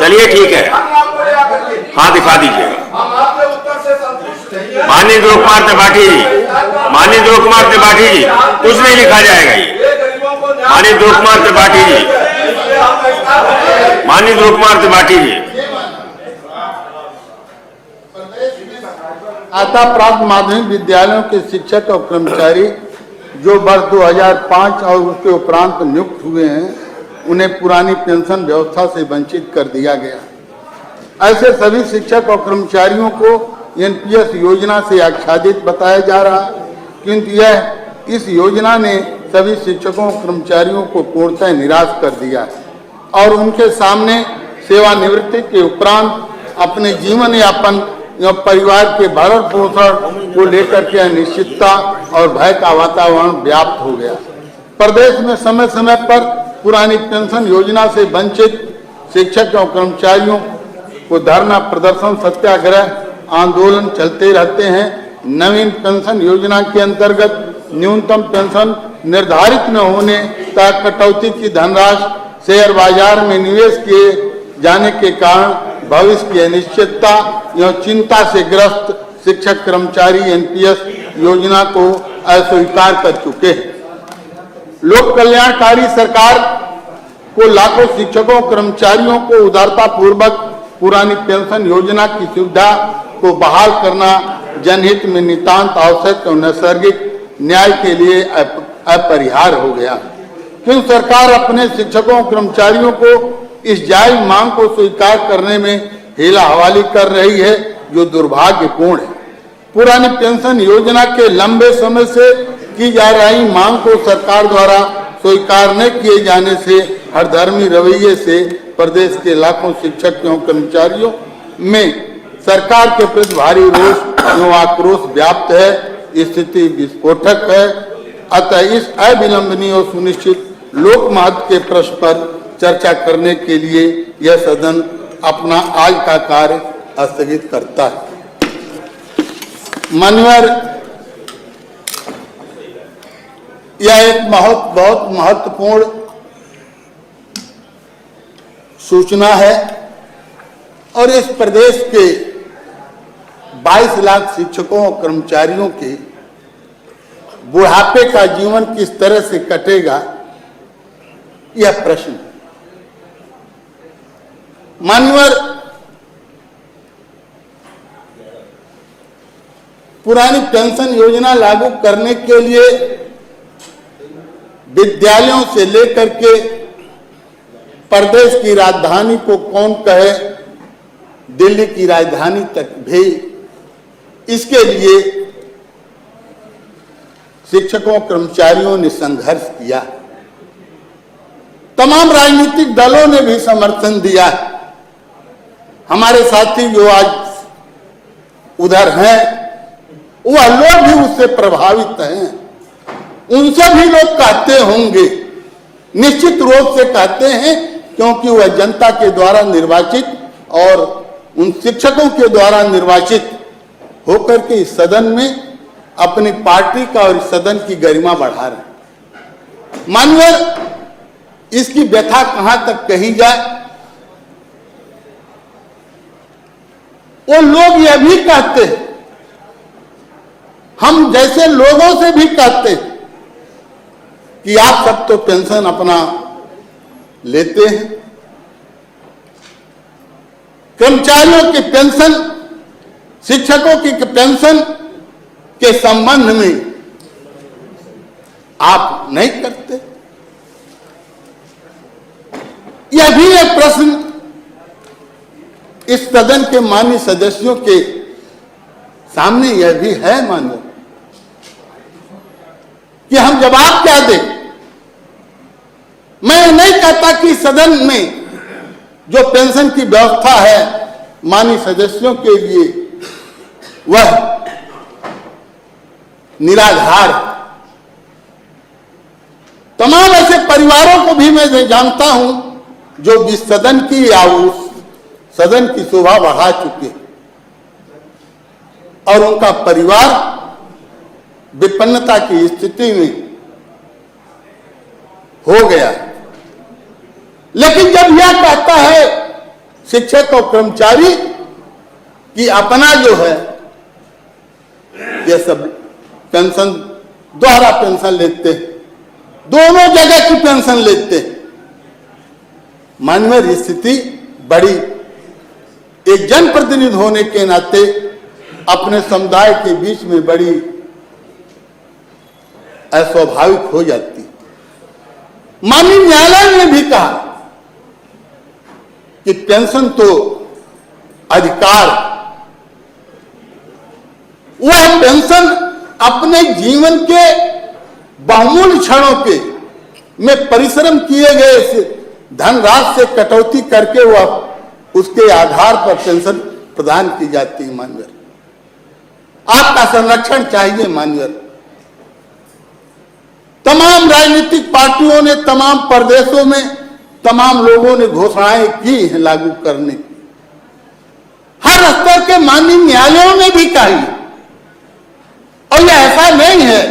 चलिए ठीक है, हाँ दिखा दीजिएगा। माननीय ध्रुव कुमार त्रिपाठी जी, माननीय ध्रुव कुमार त्रिपाठी जी, कुछ नहीं लिखा जाएगा ये। माननीय ध्रुव कुमार त्रिपाठी जी, माननीय ध्रुव कुमार त्रिपाठी जी। आता प्राप्त माध्यमिक विद्यालयों के शिक्षक और कर्मचारी जो वर्ष 2005 और उसके उपरांत नियुक्त हुए हैं, उन्हें पुरानी पेंशन व्यवस्था से वंचित कर दिया गया। ऐसे सभी शिक्षक और कर्मचारियों को एनपीएस योजना से आच्छादित बताया जा रहा है, किंतु इस योजना ने सभी शिक्षकों और कर्मचारियों को पूर्णतः निराश कर दिया है और उनके सामने सेवानिवृत्ति के उपरांत अपने जीवन यापन या परिवार के भरण पोषण को लेकर के अनिश्चितता और भय का वातावरण व्याप्त हो गया। प्रदेश में समय समय पर पुरानी पेंशन योजना से वंचित शिक्षक और कर्मचारियों को धरना प्रदर्शन सत्याग्रह आंदोलन चलते रहते हैं। नवीन पेंशन योजना के अंतर्गत न्यूनतम पेंशन निर्धारित न होने तक कटौती की धनराशि शेयर बाजार में निवेश किए जाने के कारण भविष्य की अनिश्चितता या चिंता से ग्रस्त शिक्षक कर्मचारी एनपीएस योजना को अस्वीकार कर चुके हैं। लोक कल्याणकारी सरकार को लाखों शिक्षकों कर्मचारियों को उदारता पूर्वक पुरानी पेंशन योजना की सुविधा को बहाल करना जनहित में नितांत आवश्यक और नैसर्गिक न्याय के लिए अपरिहार्य हो गया, क्योंकि सरकार अपने शिक्षकों कर्मचारियों को इस जायज मांग को स्वीकार करने में हेला हवाली कर रही है, जो दुर्भाग्यपूर्ण है। पुरानी पेंशन योजना के लंबे समय से की जा रही मांग को सरकार द्वारा स्वीकार न किए जाने से हरधर्मी रवैये से प्रदेश के लाखों शिक्षक एवं कर्मचारियों में सरकार के प्रति भारी रोष एवं आक्रोश व्याप्त है। स्थिति विस्फोटक है। अतः इस अविलंबनीय और सुनिश्चित लोक महत्व के प्रश्न पर चर्चा करने के लिए यह सदन अपना आज का कार्य स्थगित करता है। मान्यवर, यह एक बहुत महत्वपूर्ण सूचना है और इस प्रदेश के 22 लाख शिक्षकों और कर्मचारियों के बुढ़ापे का जीवन किस तरह से कटेगा, यह प्रश्न। मान्यवर, पुरानी पेंशन योजना लागू करने के लिए विद्यालयों से लेकर के प्रदेश की राजधानी को कौन कहे, दिल्ली की राजधानी तक भी इसके लिए शिक्षकों कर्मचारियों ने संघर्ष किया। तमाम राजनीतिक दलों ने भी समर्थन दिया। हमारे साथी जो आज उधर हैं, वह लोग भी उससे प्रभावित हैं। उनसे भी लोग कहते होंगे, निश्चित रूप से कहते हैं, क्योंकि वह जनता के द्वारा निर्वाचित और उन शिक्षकों के द्वारा निर्वाचित होकर के इस सदन में अपनी पार्टी का और इस सदन की गरिमा बढ़ा रहे हैं। मानवर, इसकी व्यथा कहां तक कही जाए। वो लोग यह भी कहते हैं, हम जैसे लोगों से भी कहते हैं कि आप सब तो पेंशन अपना लेते हैं, कर्मचारियों की पेंशन, शिक्षकों की पेंशन के संबंध में आप नहीं करते। यह भी एक प्रश्न इस सदन के माननीय सदस्यों के सामने यह भी है मान्य कि हम जवाब क्या दें। मैं नहीं कहता कि सदन में जो पेंशन की व्यवस्था है माननीय सदस्यों के लिए वह निराधार। तमाम ऐसे परिवारों को भी मैं जानता हूं जो इस सदन की या उस सदन की शोभा बढ़ा चुके और उनका परिवार विपन्नता की स्थिति में हो गया। लेकिन जब यह कहता है शिक्षक और कर्मचारी की अपना जो है ये सब पेंशन दोहरा पेंशन लेते, दोनों जगह की पेंशन लेते। मानवीय स्थिति बड़ी, एक जनप्रतिनिधि होने के नाते अपने समुदाय के बीच में बड़ी अस्वाभाविक हो जाती। माननीय न्यायालय ने भी कहा कि पेंशन तो अधिकार, वह पेंशन अपने जीवन के बहुमूल्य क्षणों के में परिश्रम किए गए धनराशि से कटौती करके वह उसके आधार पर पेंशन प्रदान की जाती है। मानवीय आपका संरक्षण चाहिए। मानवीय तमाम राजनीतिक पार्टियों ने तमाम प्रदेशों में तमाम लोगों ने घोषणाएं की हैं लागू करने की, हर स्तर के माननीय न्यायालयों ने भी कही। और यह ऐसा नहीं है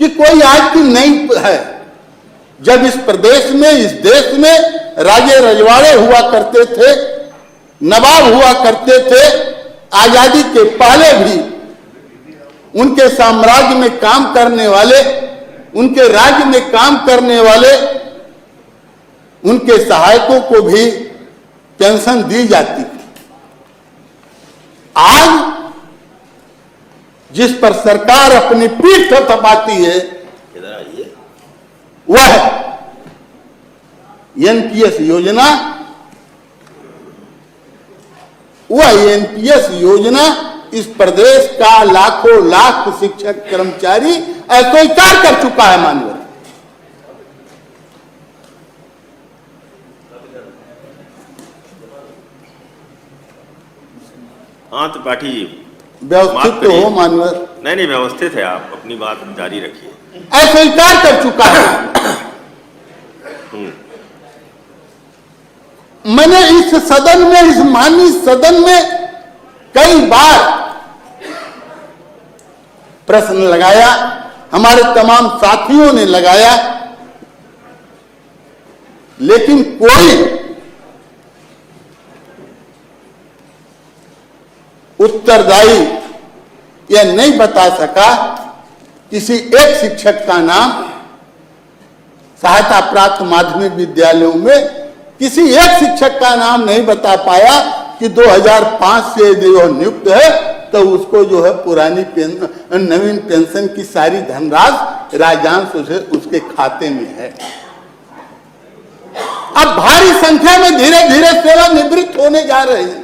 कि कोई आज की नई है। जब इस प्रदेश में, इस देश में राजे रजवाड़े हुआ करते थे, नवाब हुआ करते थे, आजादी के पहले भी उनके साम्राज्य में काम करने वाले, उनके राज्य में काम करने वाले, उनके सहायकों को भी पेंशन दी जाती थी। आज जिस पर सरकार अपनी पीठ थपथपाती है वह एनपीएस योजना। वह एनपीएस योजना इस प्रदेश का लाखों लाख शिक्षक कर्मचारी अस्वीकार कर चुका है। माननीय हाँ त्रिपाठी जी व्यवस्थित तो हो। माननीय नहीं व्यवस्थित है, आप अपनी बात जारी रखिए। अस्वीकार कर चुका है। मैंने इस सदन में, इस माननीय सदन में कई बार प्रश्न लगाया, हमारे तमाम साथियों ने लगाया, लेकिन कोई उत्तरदायी यह नहीं बता सका। किसी एक शिक्षक का नाम सहायता प्राप्त माध्यमिक विद्यालयों में किसी एक शिक्षक का नाम नहीं बता पाया कि 2005 से जो नियुक्त है तो उसको जो है पुरानी नवीन पेंशन की सारी धनराशि राजस्व से उसके खाते में है। अब भारी संख्या में धीरे धीरे सेवानिवृत्त होने जा रहे हैं।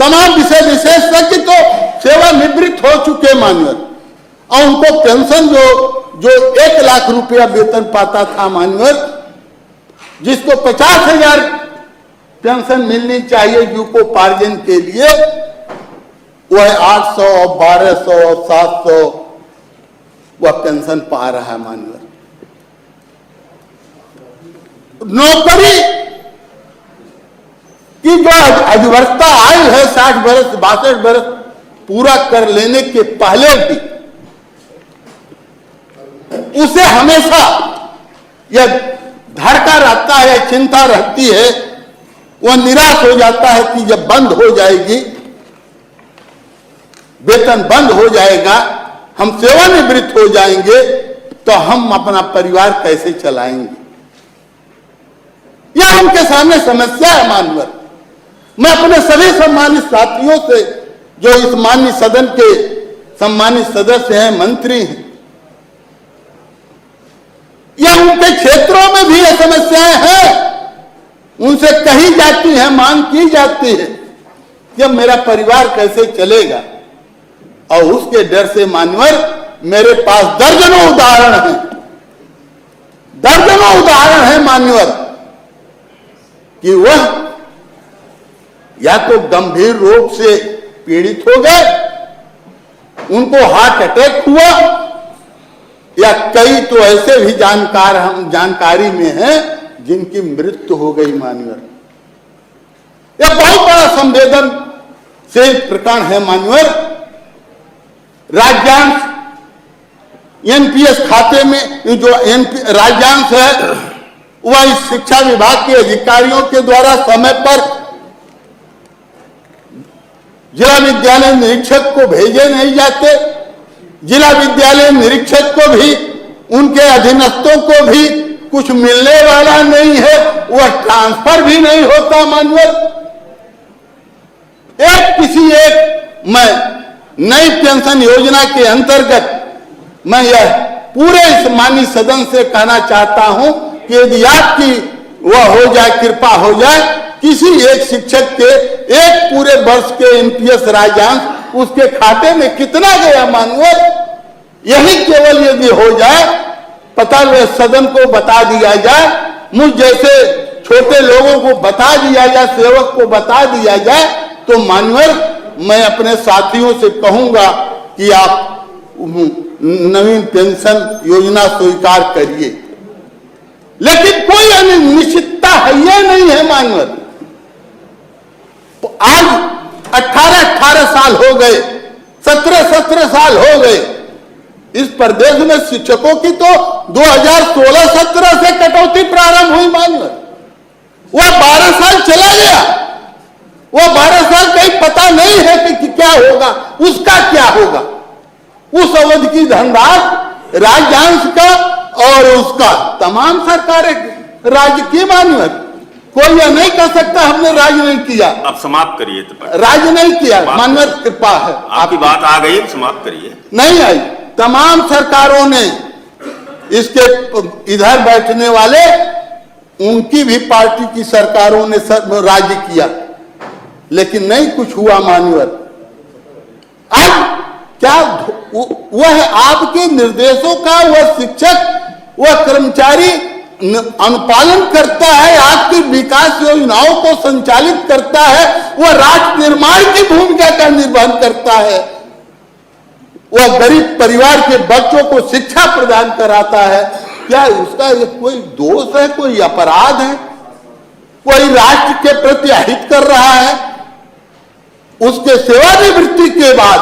तमाम विषय विशेषज्ञ तो सेवानिवृत्त हो चुके माननीय, और उनको पेंशन जो 1 लाख रुपया वेतन पाता था माननीय, जिसको 50,000 पेंशन मिलनी चाहिए जीविकोपार्जन के लिए, वह 800, 1200, 700 वह पेंशन पा रहा है। माननीय नौकरी की जो अधिवर्षता आयु है 60 वर्ष 62 वर्ष पूरा कर लेने के पहले भी उसे हमेशा यह धड़का रहता है, चिंता रहती है, वह निराश हो जाता है कि जब बंद हो जाएगी, वेतन बंद हो जाएगा, हम सेवानिवृत्त हो जाएंगे, तो हम अपना परिवार कैसे चलाएंगे। यह उनके सामने समस्या है। माननीय मैं अपने सभी सम्मानित साथियों से जो इस माननीय सदन के सम्मानित सदस्य हैं, मंत्री हैं, यह उनके क्षेत्रों में भी ये समस्याएं हैं, उनसे कही जाती है, मांग की जाती है कि अब मेरा परिवार कैसे चलेगा। और उसके डर से माननीय मेरे पास दर्जनों उदाहरण हैं माननीय कि वह या तो गंभीर रोग से पीड़ित हो गए, उनको हार्ट अटैक हुआ, या कई तो ऐसे भी हम जानकारी में हैं जिनकी मृत्यु हो गई। माननीय यह बहुत बड़ा संवेदनशील प्रकरण है। माननीय राज्यांश एनपीएस खाते में जो राज्यांश है वह इस शिक्षा विभाग के अधिकारियों के द्वारा समय पर जिला विद्यालय निरीक्षक को भेजे नहीं जाते, जिला विद्यालय निरीक्षक को भी, उनके अधीनस्थों को भी कुछ मिलने वाला नहीं है, वह ट्रांसफर भी नहीं होता। मानवर मैं नई पेंशन योजना के अंतर्गत मैं यह पूरे इस माननीय सदन से कहना चाहता हूं कि यदि आपकी वह हो जाए, कृपा हो जाए, किसी एक शिक्षक के एक पूरे वर्ष के एनपीएस राजस्व उसके खाते में कितना गया मानवर, यही केवल यदि हो जाए, पता सदन को बता दिया जाए, मुझ जैसे छोटे लोगों को बता दिया जाए, सेवक को बता दिया जाए, तो मानवर मैं अपने साथियों से कहूंगा कि आप नवीन पेंशन योजना स्वीकार करिए। लेकिन कोई अनिश्चितता है ये नहीं है मानवर। आज 18 साल हो गए, 17 साल हो गए। इस प्रदेश में शिक्षकों की तो 2016-17 से कटौती प्रारंभ हुई मानवर, वह 12 साल चला गया, वह 12 साल कहीं पता नहीं है कि क्या होगा, उसका क्या होगा। उस अवधि की धनराशि राज्यांश का और उसका तमाम सरकारें राज्य की मानवर, कोई यह नहीं कह सकता हमने राज नहीं किया। आप समाप्त करिए। तो राज नहीं किया, मानवर कृपा है। आपकी बात आ गई, समाप्त करिए। नहीं आई, तमाम सरकारों ने इसके इधर बैठने वाले उनकी भी पार्टी की सरकारों ने राज्य किया, लेकिन नहीं कुछ हुआ मानवर। आज क्या वह आपके निर्देशों का वह शिक्षक, वह कर्मचारी अनुपालन करता है, आपकी विकास योजनाओं को संचालित करता है, वह राष्ट्र निर्माण की भूमिका का निर्वहन करता है, वह गरीब परिवार के बच्चों को शिक्षा प्रदान कराता है। क्या उसका कोई दोष है, कोई अपराध है, कोई राष्ट्र के प्रति अहित कर रहा है? उसके सेवानिवृत्ति के बाद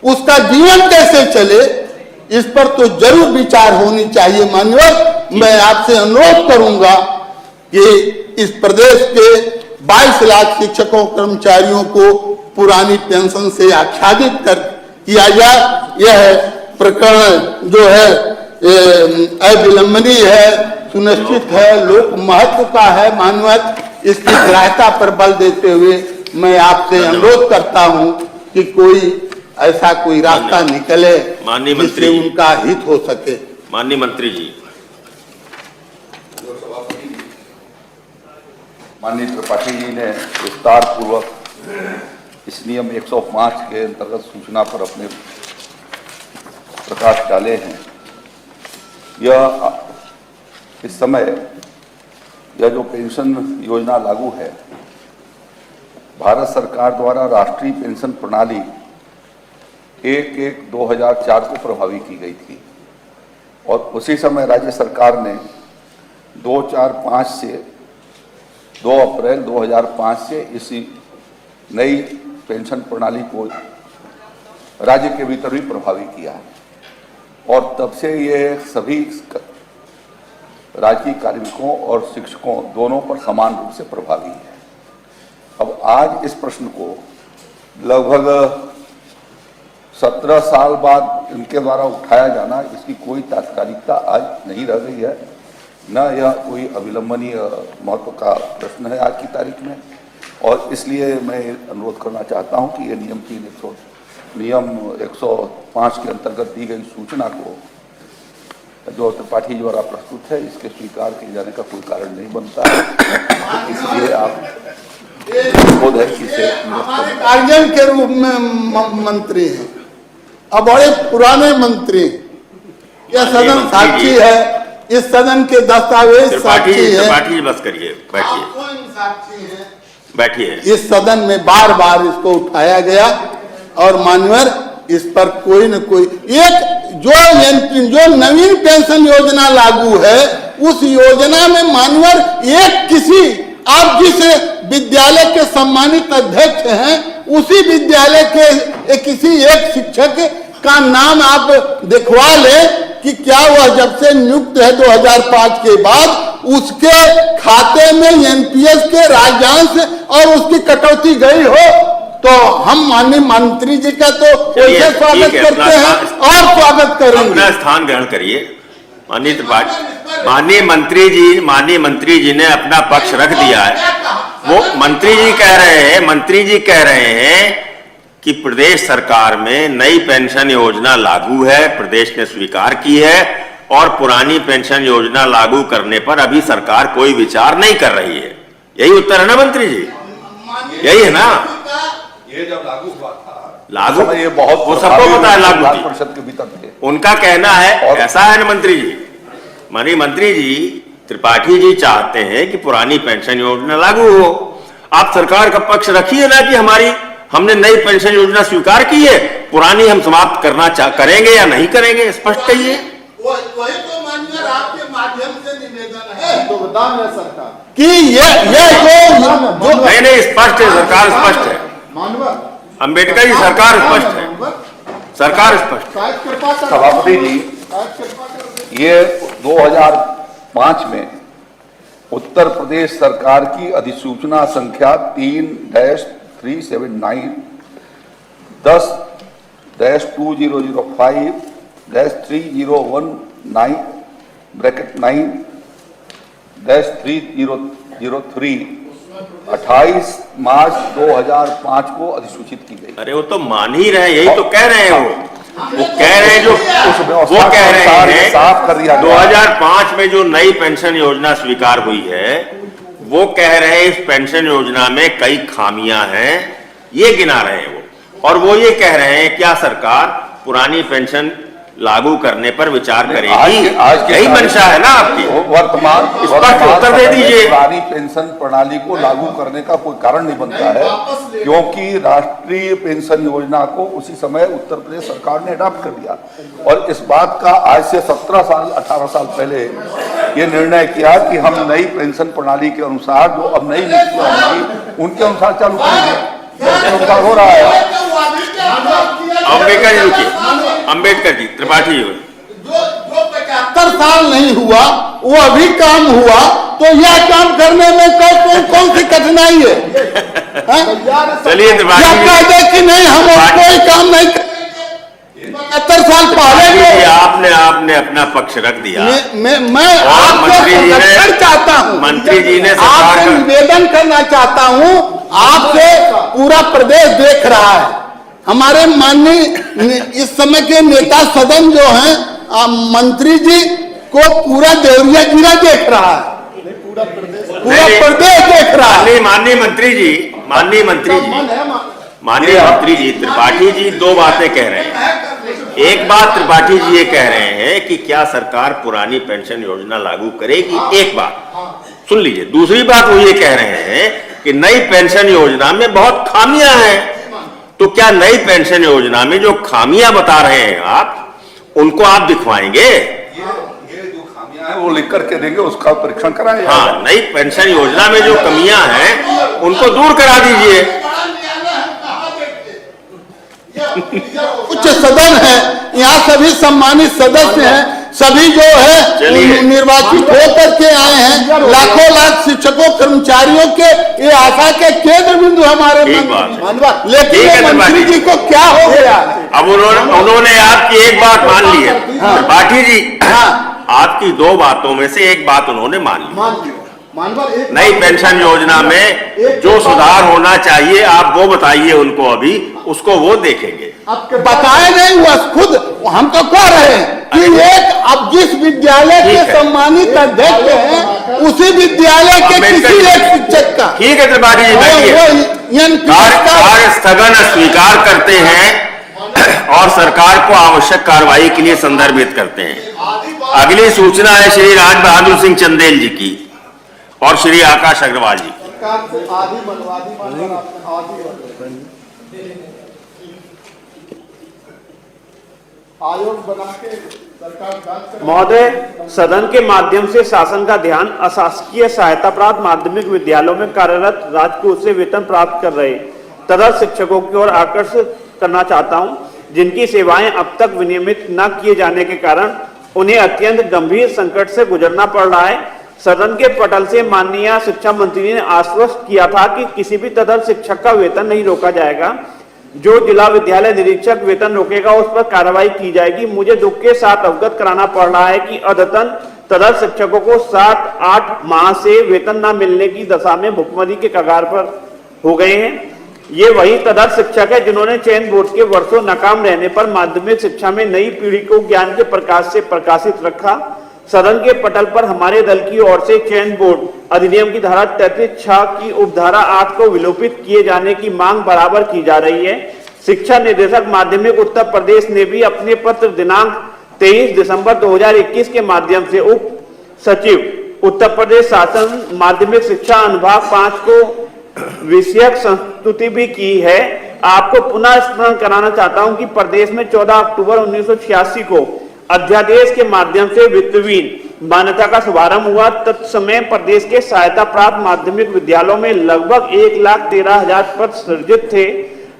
उसका जीवन कैसे चले, इस पर तो जरूर विचार होनी चाहिए माननीय। मैं आपसे अनुरोध करूंगा कि इस प्रदेश के 22 लाख शिक्षकों कर्मचारियों को पुरानी पेंशन से आच्छादित किया जाए। यह प्रकरण जो है अविलंबनीय है, सुनिश्चित है, लोक महत्व का है माननीय। इसकी सहायता पर बल देते हुए मैं आपसे अनुरोध करता हूं कि कोई ऐसा कोई रास्ता निकले जिससे उनका हित हो सके। माननीय मंत्री जी। माननीय त्रिपाठी जी ने विस्तार पूर्वक इस नियम 105 के अंतर्गत सूचना पर अपने प्रकाश डाले हैं। यह इस समय यह जो पेंशन योजना लागू है, भारत सरकार द्वारा राष्ट्रीय पेंशन प्रणाली 1/1/2004 को प्रभावी की गई थी और उसी समय राज्य सरकार ने 2 अप्रैल 2005 से इसी नई पेंशन प्रणाली को राज्य के भीतर भी प्रभावी किया है और तब से ये सभी राज्य कार्मिकों और शिक्षकों दोनों पर समान रूप से प्रभावी है। अब आज इस प्रश्न को लगभग 17 साल बाद इनके द्वारा उठाया जाना, इसकी कोई तात्कालिकता आज नहीं रह गई है, न यह कोई अविलंबनीय महत्व का प्रश्न है आज की तारीख में। और इसलिए मैं अनुरोध करना चाहता हूं कि ये नियम 105 के अंतर्गत दी गई सूचना को जो त्रिपाठी द्वारा प्रस्तुत है, इसके स्वीकार किए जाने का कोई कारण नहीं बनता है। तो इसलिए आप बोध है कि इसे गार्जियन के रूप में मंत्री हैं, अब बड़े पुराने मंत्री, यह सदन साक्षी है, इस सदन के दस्तावेज साक्षी है। त्रिपाठी बस करिए, बैठिए, बैठिए। इस सदन में बार बार इसको उठाया गया और मानवर इस पर कोई न कोई एक जो नवीन पेंशन योजना लागू है, उस योजना में मानवर एक किसी, आप जिस विद्यालय के सम्मानित अध्यक्ष हैं, उसी विद्यालय के किसी एक शिक्षक का नाम आप दिखवा ले कि क्या वह जब से नियुक्त है 2005 के बाद उसके खाते में एनपीएस के राजस्व और उसकी कटौती गई हो तो हम माननीय मंत्री जी का तो वैसे स्वागत करते हैं और स्वागत करेंगे। अपना स्थान ग्रहण करिए माननीय त्रिपाठी। माननीय मंत्री जी ने अपना पक्ष रख दिया है। वो मंत्री जी कह रहे हैं कि प्रदेश सरकार में नई पेंशन योजना लागू है, प्रदेश ने स्वीकार की है, और पुरानी पेंशन योजना लागू करने पर अभी सरकार कोई विचार नहीं कर रही है। यही उत्तर है ना मंत्री जी? यही है ना? ये जब लागू हुआ था लागू ये बहुत वो सबको पता है लागू थी। प्रतिशत के भीतर थे। उनका कहना है ऐसा है ना मंत्री जी। माननीय मंत्री जी त्रिपाठी जी चाहते हैं कि पुरानी पेंशन योजना लागू हो। आप सरकार का पक्ष रखिए ना कि हमने नई पेंशन योजना स्वीकार की है, पुरानी हम समाप्त करेंगे या नहीं करेंगे, स्पष्ट कहिए। वही तो माननीय आपके माध्यम से निवेदन है तो बताएं सरकार कि ये जो नहीं स्पष्ट है, सरकार स्पष्ट है। अंबेडकर जी सरकार स्पष्ट है, सरकार स्पष्ट। सभापति जी, ये 2005 में उत्तर प्रदेश सरकार की अधिसूचना संख्या 3-379 10-2005-9-9-303 28 मार्च 2005 को अधिसूचित की गई। अरे वो तो मान ही रहे, यही तो कह रहे हैं। वो कह रहे हैं वो कह रहे हैं साफ कर दिया 2005 में जो नई पेंशन योजना स्वीकार हुई है, वो कह रहे हैं इस पेंशन योजना में कई खामियां हैं, ये गिना रहे हैं वो। और वो ये कह रहे हैं क्या सरकार पुरानी पेंशन लागू करने पर विचार करेगी? यही मंशा है ना आपकी। वर्तमान उत्तर दे दीजिए। पुरानी पेंशन प्रणाली को लागू करने का कोई कारण नहीं बनता है, क्योंकि राष्ट्रीय पेंशन योजना को उसी समय उत्तर प्रदेश सरकार ने अडॉप्ट कर दिया। और इस बात का आज से 18 साल पहले ये निर्णय किया कि हम नई पेंशन प्रणाली के अनुसार जो अब नई नीतियां होंगी उनके अनुसार चालू करेंगे। हो रहा है। अंबेडकर जी रुकिए, अंबेडकर जी, त्रिपाठी जी, जो 75 साल नहीं हुआ वो अभी काम हुआ तो यह काम करने में कौन सी कठिनाई है? चलिए त्रिपाठी जी कि नहीं हम कोई काम नहीं 75 साल पहले आपने अपना पक्ष रख दिया। मैं आपसे चाहता हूँ, मंत्री जी ने आपसे निवेदन करना चाहता हूँ, आपसे पूरा प्रदेश देख रहा है। हमारे माननीय इस समय के नेता सदन जो हैं, मंत्री जी को पूरा देवरिया जिला देख रहा है, पूरा प्रदेश देख रहा है। माननीय मंत्री जी त्रिपाठी जी दो बातें कह रहे हैं। एक बात त्रिपाठी जी ये कह रहे हैं कि क्या सरकार पुरानी पेंशन योजना लागू करेगी, एक बात सुन लीजिए। दूसरी बात वो ये कह रहे हैं कि नई पेंशन योजना में बहुत खामियां हैं। तो क्या नई पेंशन योजना में जो खामियां बता रहे हैं आप, उनको आप दिखवाएंगे? ये जो खामियां हैं वो लिख करके देंगे, उसका परीक्षण कराएंगे। हाँ, नई पेंशन योजना में जो कमियां हैं उनको दूर करा दीजिए। उच्च सदन है, यहाँ सभी सम्मानित सदस्य हैं, सभी जो है निर्वाचित होकर के आए हैं, लाखों लाख शिक्षकों कर्मचारियों के ये आशा के केंद्र बिंदु हमारे लेकिन मंत्री जी को क्या हो गया? अब उन्होंने आपकी एक बात मान ली है त्रिपाठी जी। आपकी दो बातों में से एक बात उन्होंने मान ली। नई पेंशन योजना में जो सुधार होना चाहिए आप वो बताइए उनको, अभी उसको वो देखेंगे। बताए नहीं, वो खुद हम तो कह रहे हैं कि एक अब जिस विद्यालय के सम्मानित अध्यक्ष हैं उसी विद्यालय के किसी एक शिक्षक का। ठीक है त्रिपाठी जी, बैठिए। कार्य स्थगन स्वीकार करते हैं और सरकार को आवश्यक कार्रवाई के लिए संदर्भित करते हैं। अगली सूचना है श्री राज बहादुर सिंह चंदेल जी की और श्री आकाश अग्रवाल जी की। महोदय, सदन के माध्यम से शासन का ध्यान अशासकीय सहायता प्राप्त माध्यमिक विद्यालयों में कार्यरत राजकोष से वेतन प्राप्त कर रहे तदर्थ शिक्षकों की ओर आकर्षित करना चाहता हूं, जिनकी सेवाएं अब तक विनियमित न किए जाने के कारण उन्हें अत्यंत गंभीर संकट से गुजरना पड़ रहा है। सदन के पटल से माननीय शिक्षा मंत्री ने आश्वस्त किया था कि किसी भी तदर्थ शिक्षक का वेतन नहीं रोका जाएगा। जो जिला विद्यालय निरीक्षक वेतन रोकेगा उस पर कार्रवाई की जाएगी। मुझे दुख के साथ अवगत कराना पड़ रहा है कि अद्यतन तदर्थ शिक्षकों को 7-8 माह से वेतन न मिलने की दशा में भुखमरी के कगार पर हो गए हैं। ये वही तदर्थ शिक्षक है जिन्होंने चयन बोर्ड के वर्षों नाकाम रहने पर माध्यमिक शिक्षा में नई पीढ़ी को ज्ञान के प्रकाश से प्रकाशित रखा। सदन के पटल पर हमारे दल की ओर से चयन बोर्ड अधिनियम की धारा 33(6) की उपधारा 8 को विलोपित किए जाने की मांग बराबर की जा रही है। शिक्षा निदेशक माध्यमिक उत्तर प्रदेश ने भी अपने पत्र दिनांक 23 दिसंबर 2021 के माध्यम से उप सचिव उत्तर प्रदेश शासन माध्यमिक शिक्षा अनुभाग 5 को विषयक संस्तुति भी की है। आपको पुनः स्मरण कराना चाहता हूं कि प्रदेश में 14 अक्टूबर 1986 को अध्यादेश के माध्यम से वित्तहीन मान्यता का शुभारंभ हुआ। तत्समय प्रदेश के सहायता प्राप्त माध्यमिक विद्यालयों में लगभग 1,13,000 पद सृजित थे।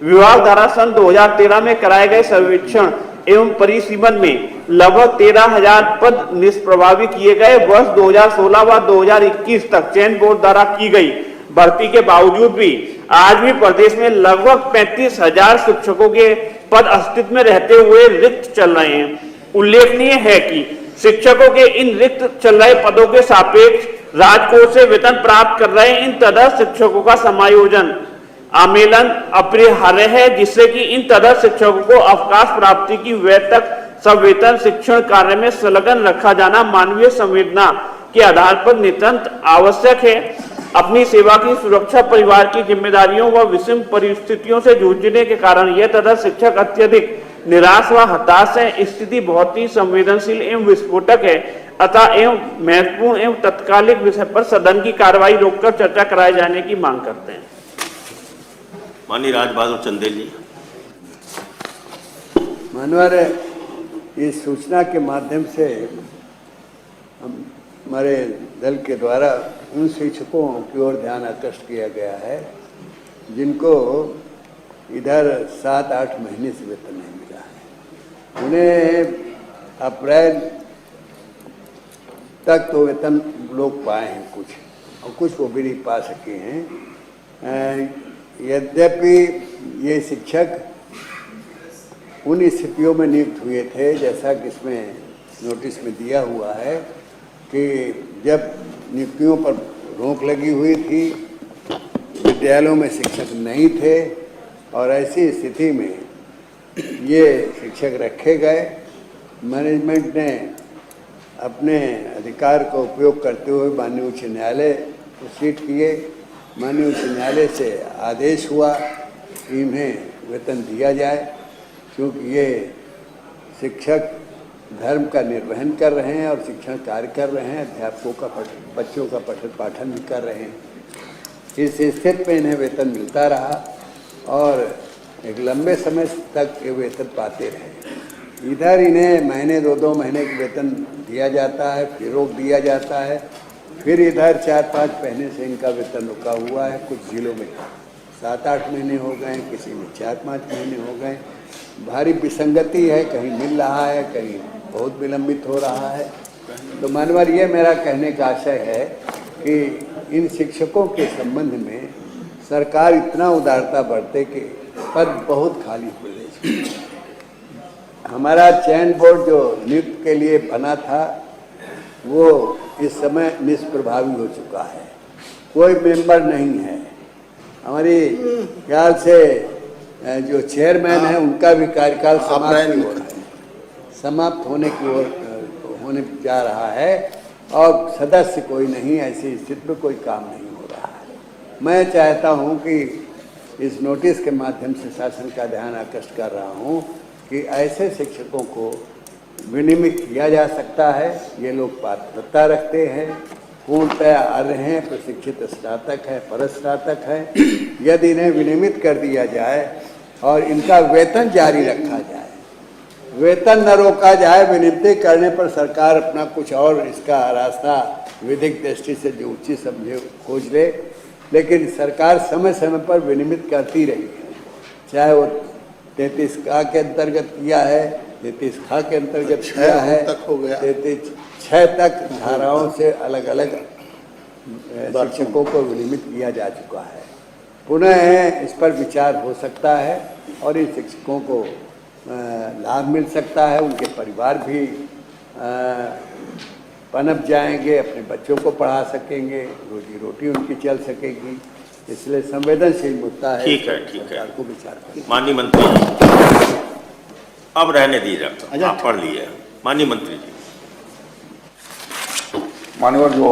विभाग द्वारा सन 2013 में कराए गए सर्वेक्षण एवं परिसीमन में लगभग 13,000 पद निष्प्रभावी किए गए। वर्ष 2016 व 2021 तक चयन बोर्ड द्वारा की गई भर्ती के बावजूद भी आज भी प्रदेश में लगभग 35,000 शिक्षकों के पद अस्तित्व में रहते हुए रिक्त चल रहे हैं। उल्लेखनीय है कि शिक्षकों के इन रिक्त चल रहे पदों के सापेक्ष राजकोष से वेतन प्राप्त कर रहे इन तदर्थ शिक्षकों का समायोजन आमेलन अपरिहार्य है, जिससे कि इन तदर्थ शिक्षकों को अवकाश प्राप्ति की वैध तक सवेतन शिक्षण कार्य में संलग्न रखा जाना मानवीय संवेदना के आधार पर नितांत आवश्यक है। अपनी सेवा की सुरक्षा, परिवार की जिम्मेदारियों व विषम परिस्थितियों से जूझने के कारण यह तदर्थ शिक्षक अत्यधिक निराश व हताश है। स्थिति बहुत ही संवेदनशील एवं विस्फोटक है। अतः एवं महत्वपूर्ण एवं तत्कालिक विषय पर सदन की कार्रवाई रोककर चर्चा कराए जाने की मांग करते हैं। माननीय राज बहादुर चंदेल जी। मानवर, इस सूचना के माध्यम से हमारे दल के द्वारा उन शिक्षकों की ओर ध्यान आकर्षित किया गया है जिनको इधर 7-8 महीने से वेतन नहीं मिला है। उन्हें अप्रैल तक तो वेतन लोग पाए हैं कुछ, और कुछ वो भी नहीं पा सके हैं। यद्यपि ये शिक्षक उन स्थितियों में नियुक्त हुए थे जैसा कि इसमें नोटिस में दिया हुआ है कि जब नियुक्तियों पर रोक लगी हुई थी, विद्यालयों में शिक्षक नहीं थे, और ऐसी स्थिति में ये शिक्षक रखे गए। मैनेजमेंट ने अपने अधिकार का उपयोग करते हुए माननीय उच्च न्यायालय प्रोसीड किए। माननीय उच्च न्यायालय से आदेश हुआ कि इन्हें वेतन दिया जाए, क्योंकि ये शिक्षक धर्म का निर्वहन कर रहे हैं और शिक्षण कार्य कर रहे हैं, अध्यापकों का बच्चों का पठन पाठन भी कर रहे हैं। इस स्थिति में इन्हें वेतन मिलता रहा और एक लंबे समय तक ये वेतन पाते रहे। इधर इन्हें महीने 2-2 महीने के वेतन दिया जाता है, फिर रोक दिया जाता है, फिर इधर 4-5 महीने से इनका वेतन रुका हुआ है। कुछ जिलों में 7-8 महीने हो गए, किसी में 4-5 महीने हो गए। भारी विसंगति है, कहीं मिल रहा है, कहीं बहुत विलंबित हो रहा है। तो मानवर, ये मेरा कहने का आशय है कि इन शिक्षकों के संबंध में सरकार इतना उदारता बरते कि पद बहुत खाली प्रदेश में। हमारा चयन बोर्ड जो नियुक्त के लिए बना था वो इस समय निष्प्रभावी हो चुका है, कोई मेंबर नहीं है। हमारी ख्याल से जो चेयरमैन है उनका भी कार्यकाल समाप्त होने की ओर होने जा रहा है और सदस्य कोई नहीं, ऐसी स्थिति में कोई काम नहीं हो रहा है। मैं चाहता हूं कि इस नोटिस के माध्यम से शासन का ध्यान आकर्षित कर रहा हूं कि ऐसे शिक्षकों को विनियमित किया जा सकता है। ये लोग पात्रता रखते हैं, पूर्णतया अर्ह हैं, प्रशिक्षित स्नातक है, परस्नातक है। यदि इन्हें विनियमित कर दिया जाए और इनका वेतन जारी रखा जाए, वेतन न रोका जाए, विनियुक्ति करने पर सरकार अपना कुछ और इसका रास्ता विधिक दृष्टि से जो उचित समझे खोज ले, लेकिन सरकार समय समय पर विनियमित करती रही है। चाहे वो 33 का के अंतर्गत किया है 33 के अंतर्गत 6 किया है, तक हो गया। 33 तक धाराओं से अलग अलग शिक्षकों को विनियमित किया जा चुका है। पुनः इस पर विचार हो सकता है और इन शिक्षकों को लाभ मिल सकता है, उनके परिवार भी पनप जाएंगे, अपने बच्चों को पढ़ा सकेंगे, रोजी रोटी उनकी चल सकेगी। इसलिए संवेदनशील मुद्दा है। ठीक है, ठीक है। सरकार को विचार करना। माननीय मंत्री जी, अब रहने दीजिए, आप पढ़ लिए। माननीय मंत्री जी। मान्यवर जो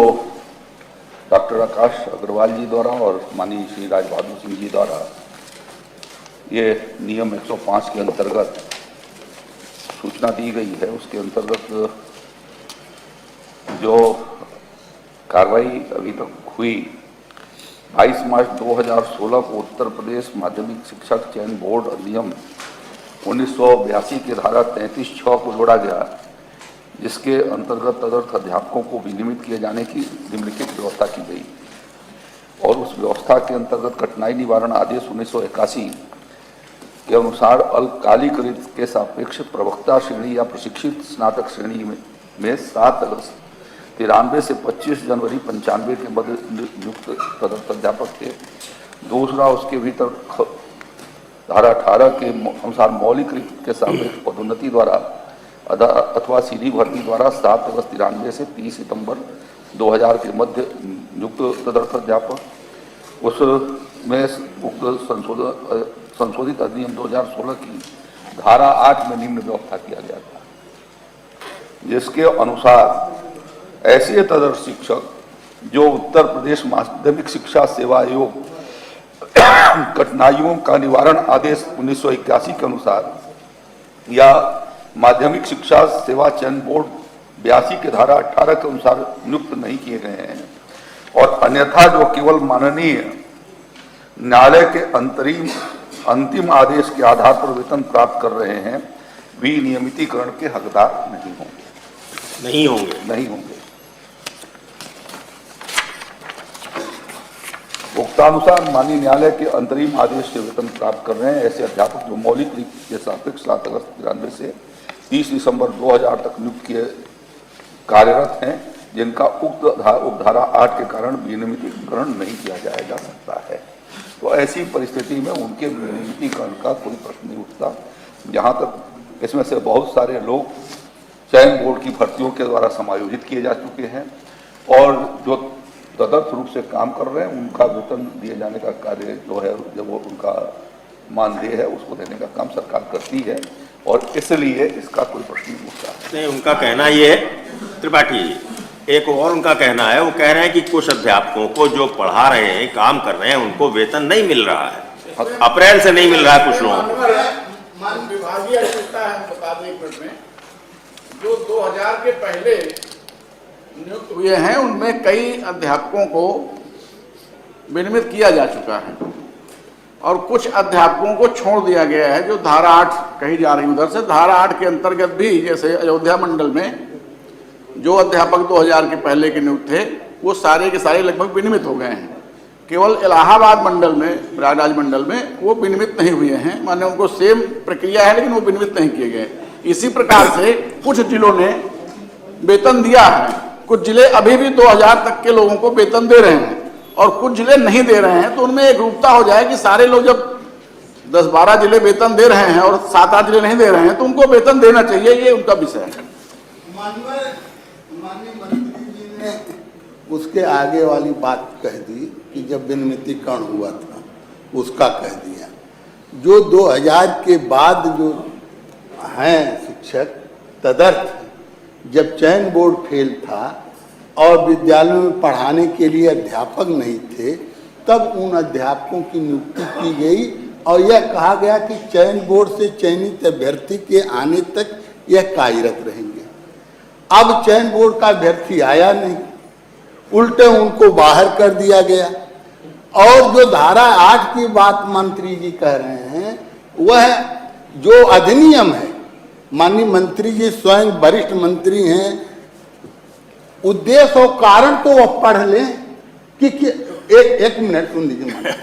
डॉक्टर आकाश अग्रवाल जी द्वारा और माननीय श्री राज बहादुर सिंह जी द्वारा ये नियम 105 के अंतर्गत सूचना दी गई है, उसके अंतर्गत जो कार्रवाई अभी तक हुई, 22 मार्च 2016 को उत्तर प्रदेश माध्यमिक शिक्षक चयन बोर्ड अधिनियम 1982 के धारा 33(6) को जोड़ा गया, जिसके अंतर्गत तदर्थ अध्यापकों को विनियमित किए जाने की निम्नलिखित व्यवस्था की गई। और उस व्यवस्था के अंतर्गत कठिनाई निवारण आदेश 1981 के अनुसार अल्पकालिक के सापेक्ष प्रवक्ता श्रेणी या प्रशिक्षित स्नातक श्रेणी में 7 अगस्त 93 से 25 जनवरी 95 के मध्य नियुक्त तदर्थ अध्यापक थे। दूसरा, उसके भीतर धारा 18 के अनुसार मौलिक के सापेक्ष पदोन्नति द्वारा अथवा सीधी भर्ती द्वारा 7 अगस्त 93 से 30 सितंबर 2000 के मध्य नियुक्त तदर्थ अध्यापक। उसमें उक्त संशोधित अधिनियम 2016 की धारा 8 में निम्न व्यवस्था किया गया था, जिसके अनुसार ऐसे तदर्थ शिक्षक जो उत्तर प्रदेश माध्यमिक शिक्षा सेवा आयोग कठिनाइयों का निवारण आदेश 1981 के अनुसार या माध्यमिक शिक्षा सेवा चयन बोर्ड 82 के धारा 18 के अनुसार नियुक्त नहीं किए गए हैं और अन्यथा जो केवल माननीय न्यायालय के अंतिम आदेश के आधार पर वेतन प्राप्त कर रहे हैं, विनियमितीकरण के हकदार नहीं होंगे। उक्तानुसार माननीय न्यायालय के अंतरिम आदेश से वेतन प्राप्त कर रहे हैं ऐसे अध्यापक जो मौलिक के सापेक्ष 7 अगस्त 93 से 30 दिसंबर 2000 तक नियुक्त किए कार्यरत हैं, जिनका उपधारा 8 के कारण विनियमितीकरण नहीं किया जाया जा सकता है। तो ऐसी परिस्थिति में उनके विनियमितीकरण का कोई प्रश्न नहीं उठता। जहाँ तक इसमें से बहुत सारे लोग चयन बोर्ड की भर्तियों के द्वारा समायोजित किए जा चुके हैं और जो तदर्थ रूप से काम कर रहे हैं, उनका वेतन दिए जाने का कार्य जो है, जब वो उनका मानदेय है उसको देने का काम सरकार करती है और इसलिए इसका कोई प्रश्न नहीं उठता है। नहीं, उनका कहना ये है, त्रिपाठी जी, एक और उनका कहना है, वो कह रहे हैं कि कुछ अध्यापकों को जो पढ़ा रहे हैं, काम कर रहे हैं, उनको वेतन नहीं मिल रहा है, अप्रैल से नहीं मिल रहा है कुछ लोगों को। विभागीय आवश्यकता है, बता दें एक मिनट में, जो 2000 के पहले नियुक्त हुए हैं उनमें कई अध्यापकों को विनियमित किया जा चुका है और कुछ अध्यापकों को छोड़ दिया गया है, जो धारा 8 कही जा रही उधर से। धारा 8 के अंतर्गत भी, जैसे अयोध्या मंडल में जो अध्यापक 2000 के पहले के नियुक्त थे, वो सारे के सारे लगभग विनियमित हो गए हैं। केवल इलाहाबाद मंडल में, प्रयागराज मंडल में वो विनियमित नहीं हुए हैं, माने उनको सेम प्रक्रिया है लेकिन वो विनियमित नहीं किए गए। इसी प्रकार से कुछ जिलों ने वेतन दिया है, कुछ जिले अभी भी 2000 तक के लोगों को वेतन दे रहे हैं और कुछ जिले नहीं दे रहे हैं। तो उनमें एक रूपता हो जाए कि सारे लोग जब 10-12 जिले वेतन दे रहे हैं और 7-8 जिले नहीं दे रहे हैं, तो उनको वेतन देना चाहिए, ये उनका विषय है। माननीय मंत्री जी ने उसके आगे वाली बात कह दी कि जब विनियमितीकरण हुआ था उसका कह दिया। जो 2000 के बाद जो हैं शिक्षक तदर्थ, जब चयन बोर्ड फेल था और विद्यालयों में पढ़ाने के लिए अध्यापक नहीं थे, तब उन अध्यापकों की नियुक्ति की गई और यह कहा गया कि चयन बोर्ड से चयनित अभ्यर्थी के आने तक यह कार्यरत रहेंगे। अब चयन बोर्ड का अभ्यर्थी आया नहीं, उल्टे उनको बाहर कर दिया गया। और जो धारा 8 की बात मंत्री जी कह रहे हैं, वह जो अधिनियम है, माननीय मंत्री जी स्वयं वरिष्ठ मंत्री हैं, उद्देश्य और कारण तो वह पढ़ लें कि एक मिनट सुन लीजिए।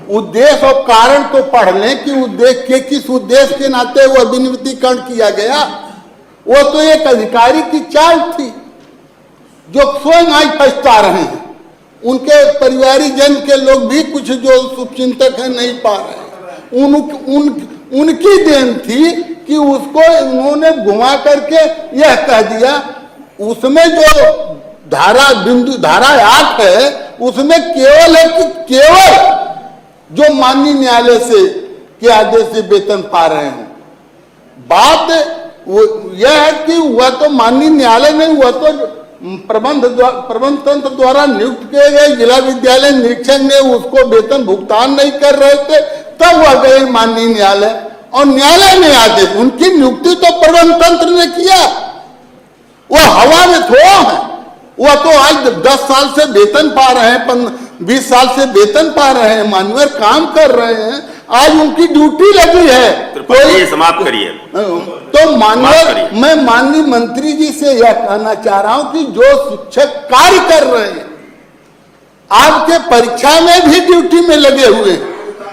उद्देश्य और कारण तो पढ़ लें कि उद्देश्य के किस उद्देश्य के नाते वो विनिवितीकरण किया गया। वो तो एक अधिकारी की चाल थी जो स्वयं आज पछता रहे हैं। उनके परिवारिक जन के लोग भी कुछ जो शुभचिंतक हैं नहीं पा रहे हैं। उनकी देन थी कि उसको उन्होंने घुमा करके यह कह दिया। उसमें जो धारा 8 है उसमें केवल है कि केवल जो माननीय न्यायालय से के आदेश से वेतन पा रहे हैं। बात यह है कि वह तो माननीय न्यायालय नहीं, हुआ तो प्रबंध तंत्र द्वारा नियुक्त किए गए जिला विद्यालय निरीक्षक ने उसको वेतन भुगतान नहीं कर रहे थे, तब वह गए माननीय न्यायालय और न्यायालय ने आदेश, उनकी नियुक्ति तो प्रबंध तंत्र ने किया। वह हवा में थोड़ा है। वह तो आज 10 साल से वेतन पा रहे हैं, 20 साल से वेतन पा रहे हैं, माननीय काम कर रहे हैं। आज उनकी ड्यूटी लगी है। कोई समाप्त करिए। तो मैं माननीय मंत्री जी से यह कहना चाह रहा हूं कि जो शिक्षक कार्य कर रहे हैं, आपके परीक्षा में भी ड्यूटी में लगे हुए हैं,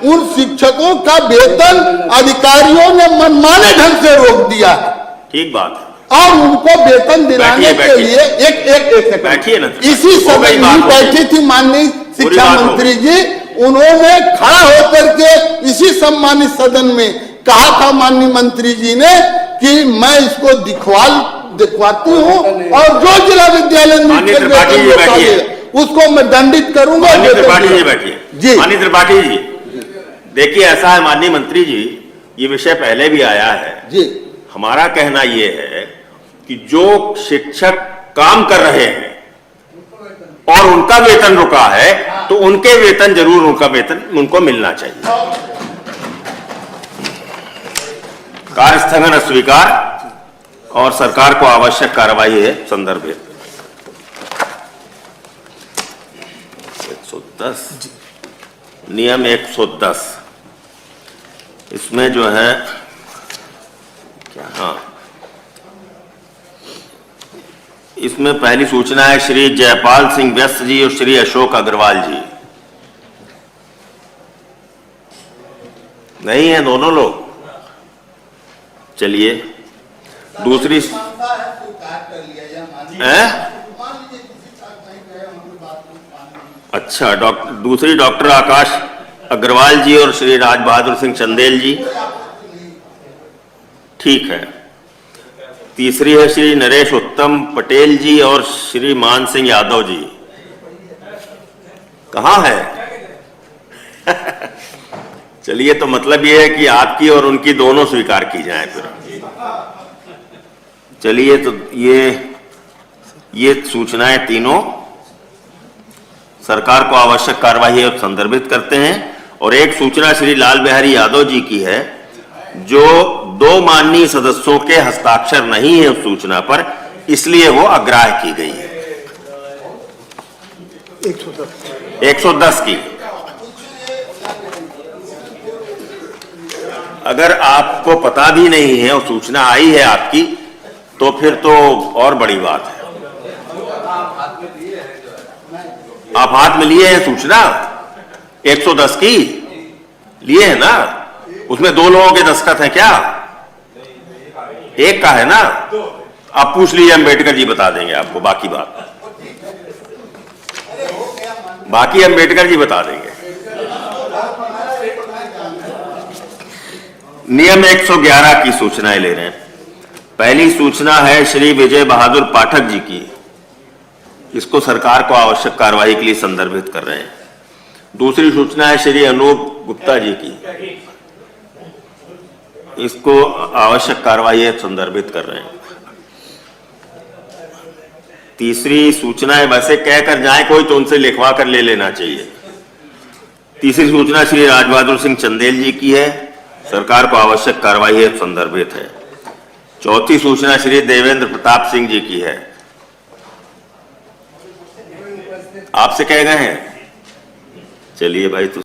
उन शिक्षकों का वेतन अधिकारियों ने मनमाने ढंग से रोक दिया है। ठीक बात। और उनको वेतन दिलाने के लिए एक बैठिए ना। इसी समय ही बैठी थी माननीय शिक्षा मंत्री जी। उन्होंने खड़ा होकर के इसी सम्मानित सदन में कहा था माननीय मंत्री जी ने कि मैं इसको दिखवाती हूँ और जो जिला विद्यालय उसको मैं दंडित करूंगा। माननीय त्रिपाठी जी बैठिए जी। माननीय त्रिपाठी जी देखिए, ऐसा है माननीय मंत्री जी, ये विषय पहले भी आया है जी। हमारा कहना ये है कि जो शिक्षक काम कर रहे हैं और उनका वेतन रुका है तो उनके वेतन जरूर, उनका वेतन उनको मिलना चाहिए। कार्य स्थगन अस्वीकार और सरकार को आवश्यक कार्रवाई है संदर्भित 110 नियम 110 इसमें जो है क्या, हाँ, इसमें पहली सूचना है श्री जयपाल सिंह व्यस्त जी और श्री अशोक अग्रवाल जी। नहीं है दोनों लोग। चलिए दूसरी अच्छा दूसरी डॉक्टर आकाश अग्रवाल जी और श्री राज बहादुर सिंह चंदेल जी। ठीक है। तीसरी है श्री नरेश उत्तम पटेल जी और श्री मान सिंह यादव जी। कहाँ है? चलिए, तो मतलब ये है कि आपकी और उनकी दोनों स्वीकार की जाए फिर। चलिए, तो ये सूचनाएं तीनों सरकार को आवश्यक कार्रवाई संदर्भित करते हैं। और एक सूचना श्री लाल बिहारी यादव जी की है, जो 2 माननीय सदस्यों के हस्ताक्षर नहीं है उस सूचना पर, इसलिए वो अग्राह्य की गई है। 110 की। अगर आपको पता भी नहीं है और सूचना आई है आपकी, तो फिर तो और बड़ी बात है। आप हाथ में लिए हैं सूचना 110 की? लिए है ना? उसमें 2 लोगों के दस्तखत हैं क्या? एक का है ना? आप पूछ लीजिए, अंबेडकर जी बता देंगे आपको बाकी बात। बाकी अंबेडकर जी बता देंगे। नियम 111 की सूचनाएं ले रहे हैं। पहली सूचना है श्री विजय बहादुर पाठक जी की। इसको सरकार को आवश्यक कार्रवाई के लिए संदर्भित कर रहे हैं। दूसरी सूचना है श्री अनूप गुप्ता जी की। इसको आवश्यक कार्रवाई संदर्भित कर रहे हैं। तीसरी सूचना है, वैसे कहकर जाए कोई तो उनसे लिखवा कर ले लेना चाहिए। तीसरी सूचना श्री राज बहादुर सिंह चंदेल जी की है। सरकार को आवश्यक कार्रवाई संदर्भित है। चौथी सूचना श्री देवेंद्र प्रताप सिंह जी की है। आपसे कह गए हैं? चलिए भाई, तो